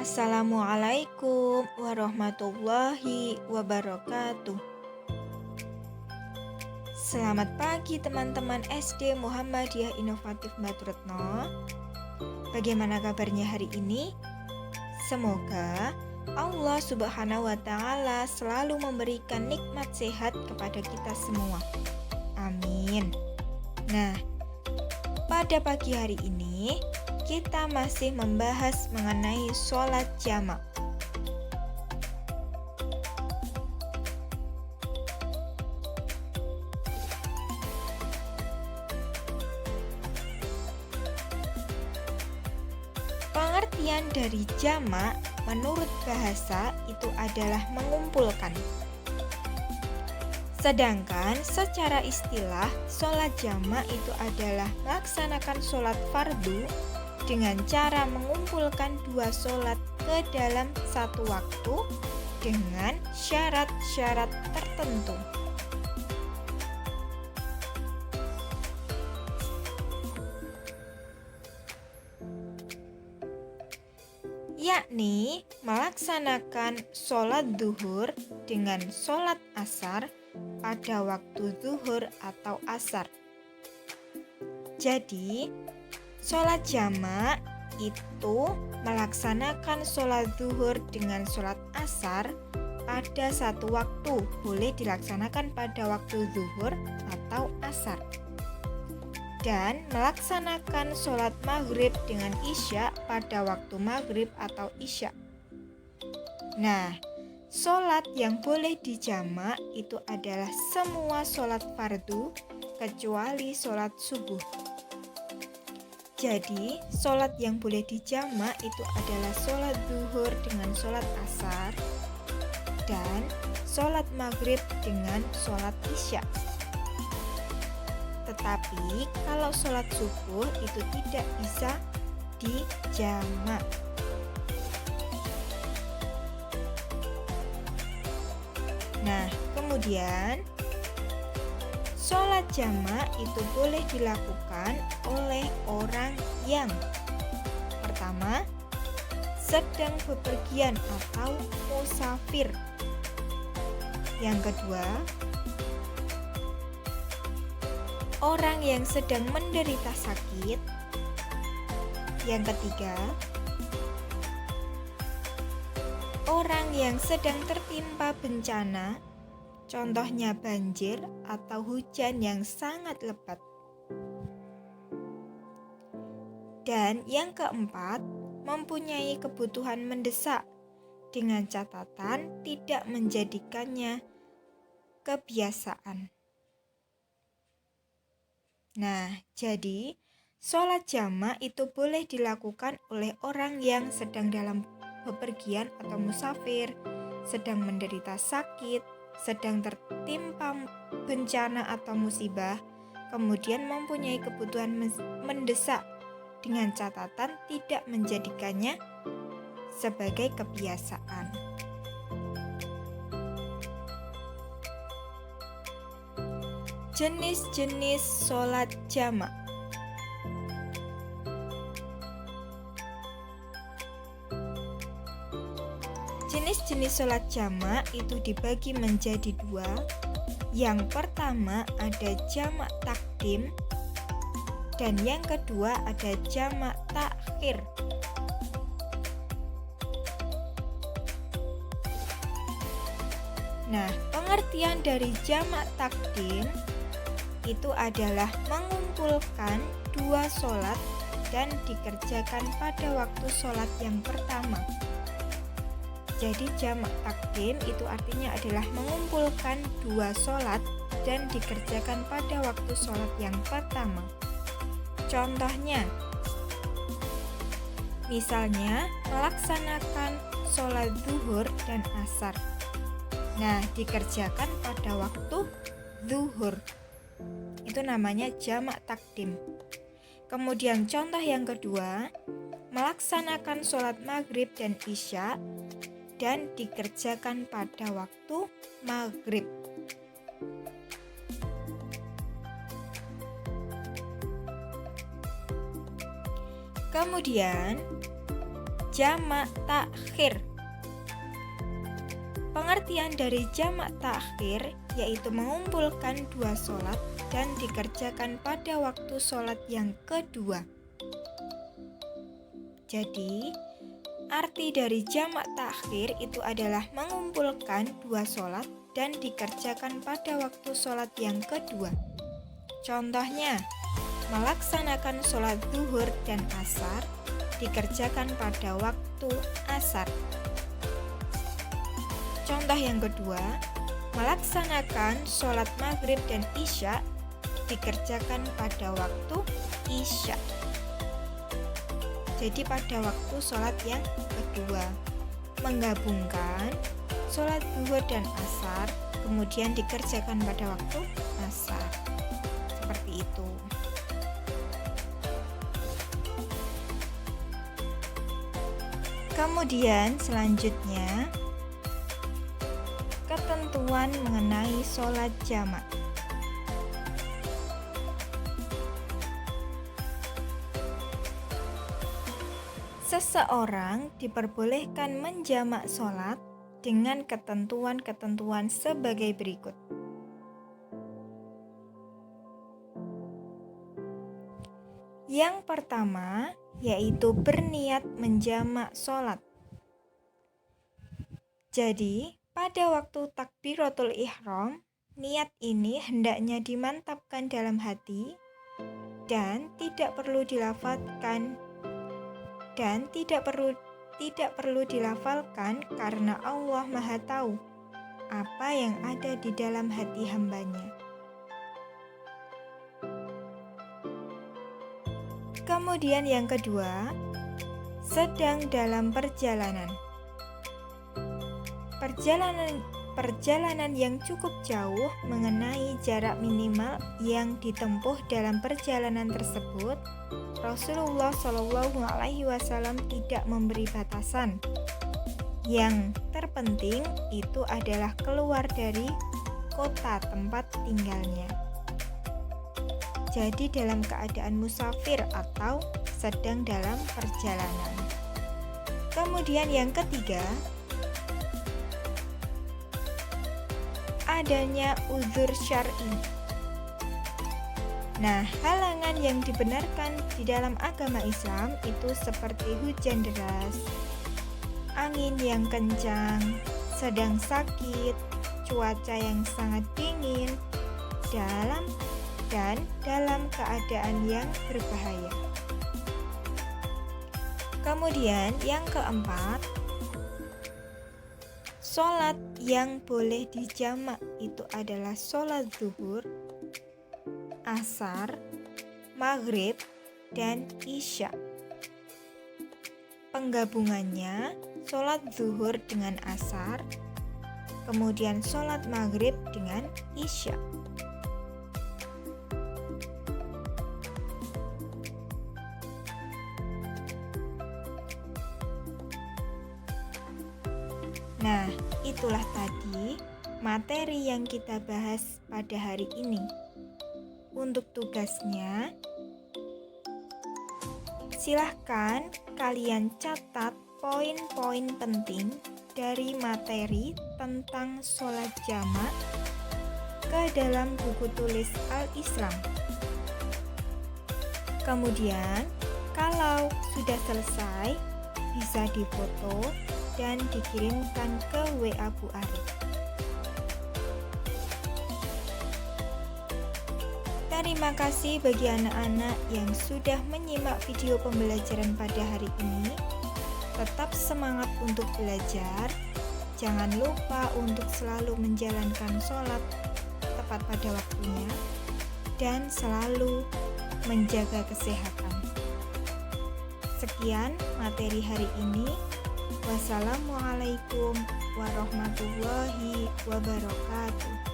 Assalamualaikum warahmatullahi wabarakatuh. Selamat pagi teman-teman SD Muhammadiyah Inovatif Batu Retno. Bagaimana kabarnya hari ini? Semoga Allah Subhanahu wa Ta'ala selalu memberikan nikmat sehat kepada kita semua. Amin. Nah, pada pagi hari ini kita masih membahas mengenai sholat jamak. Pengertian dari jamak menurut bahasa itu adalah mengumpulkan. Sedangkan secara istilah, sholat jamak itu adalah melaksanakan sholat fardu dengan cara mengumpulkan dua sholat ke dalam satu waktu dengan syarat-syarat tertentu. Yakni melaksanakan sholat duhur dengan sholat asar pada waktu zuhur atau asar. Jadi, sholat jamak itu melaksanakan sholat zuhur dengan sholat asar pada satu waktu. Boleh dilaksanakan pada waktu zuhur atau asar. Dan melaksanakan sholat maghrib dengan isya pada waktu maghrib atau isya. Nah, sholat yang boleh dijamak itu adalah semua sholat fardu kecuali sholat subuh. Jadi, sholat yang boleh dijamak itu adalah sholat zuhur dengan sholat asar dan sholat maghrib dengan sholat isya. Tetapi, kalau sholat subuh itu tidak bisa dijamak. Nah, kemudian sholat jamak itu boleh dilakukan oleh orang yang pertama, sedang bepergian atau musafir. Yang kedua, orang yang sedang menderita sakit. Yang ketiga, orang yang sedang tertimpa bencana, contohnya banjir atau hujan yang sangat lebat. Dan yang keempat, mempunyai kebutuhan mendesak dengan catatan tidak menjadikannya kebiasaan. Nah, jadi sholat jamak itu boleh dilakukan oleh orang yang sedang dalam bepergian atau musafir, sedang menderita sakit, sedang tertimpa bencana atau musibah, kemudian mempunyai kebutuhan mendesak dengan catatan tidak menjadikannya sebagai kebiasaan. Jenis-jenis sholat jamak. Jenis-jenis sholat jamak itu dibagi menjadi dua. Yang pertama ada jamak takdim dan yang kedua ada jamak takhir. Nah, pengertian dari jamak takdim itu adalah mengumpulkan dua sholat dan dikerjakan pada waktu sholat yang pertama. Jadi jamak takdim itu artinya adalah mengumpulkan dua sholat dan dikerjakan pada waktu sholat yang pertama. Contohnya, misalnya melaksanakan sholat zuhur dan asar. Nah, dikerjakan pada waktu zuhur. Itu namanya jamak takdim. Kemudian contoh yang kedua, melaksanakan sholat maghrib dan isya dan dikerjakan pada waktu maghrib. Kemudian jamak takhir. Pengertian dari jamak takhir yaitu mengumpulkan dua sholat dan dikerjakan pada waktu sholat yang kedua. Jadi, arti dari jamak takhir itu adalah mengumpulkan dua sholat dan dikerjakan pada waktu sholat yang kedua. Contohnya, melaksanakan sholat zuhur dan asar dikerjakan pada waktu asar. Contoh yang kedua, melaksanakan sholat maghrib dan isya dikerjakan pada waktu isya. Jadi pada waktu sholat yang kedua, menggabungkan sholat zuhur dan asar kemudian dikerjakan pada waktu asar. Seperti itu. Kemudian selanjutnya, ketentuan mengenai sholat jamak. Seseorang diperbolehkan menjamak sholat dengan ketentuan-ketentuan sebagai berikut. Yang pertama, yaitu berniat menjamak sholat. Jadi, pada waktu takbiratul ihram, niat ini hendaknya dimantapkan dalam hati dan tidak perlu dilafalkan karena Allah Maha Tahu apa yang ada di dalam hati hambanya. Kemudian yang kedua, sedang dalam perjalanan. Perjalanan yang cukup jauh mengenai jarak minimal yang ditempuh dalam perjalanan tersebut, Rasulullah SAW tidak memberi batasan. Yang terpenting itu adalah keluar dari kota tempat tinggalnya. Jadi dalam keadaan musafir atau sedang dalam perjalanan. Kemudian yang ketiga, adanya uzur syar'i. Nah, halangan yang dibenarkan di dalam agama Islam itu seperti hujan deras, angin yang kencang, sedang sakit, cuaca yang sangat dingin, dalam keadaan yang berbahaya. Kemudian yang keempat, sholat yang boleh dijamak itu adalah sholat zuhur, asar, maghrib, dan isya. Penggabungannya sholat zuhur dengan asar, kemudian sholat maghrib dengan isya. Nah, itulah tadi materi yang kita bahas pada hari ini. Untuk tugasnya, silahkan kalian catat poin-poin penting dari materi tentang sholat jamak ke dalam buku tulis Al-Islam. Kemudian, kalau sudah selesai, bisa difoto dan dikirimkan ke WA Bu Arif. Terima kasih bagi anak-anak yang sudah menyimak video pembelajaran pada hari ini. Tetap semangat untuk belajar. Jangan lupa untuk selalu menjalankan sholat tepat pada waktunya dan selalu menjaga kesehatan. Sekian materi hari ini. Wassalamualaikum warahmatullahi wabarakatuh.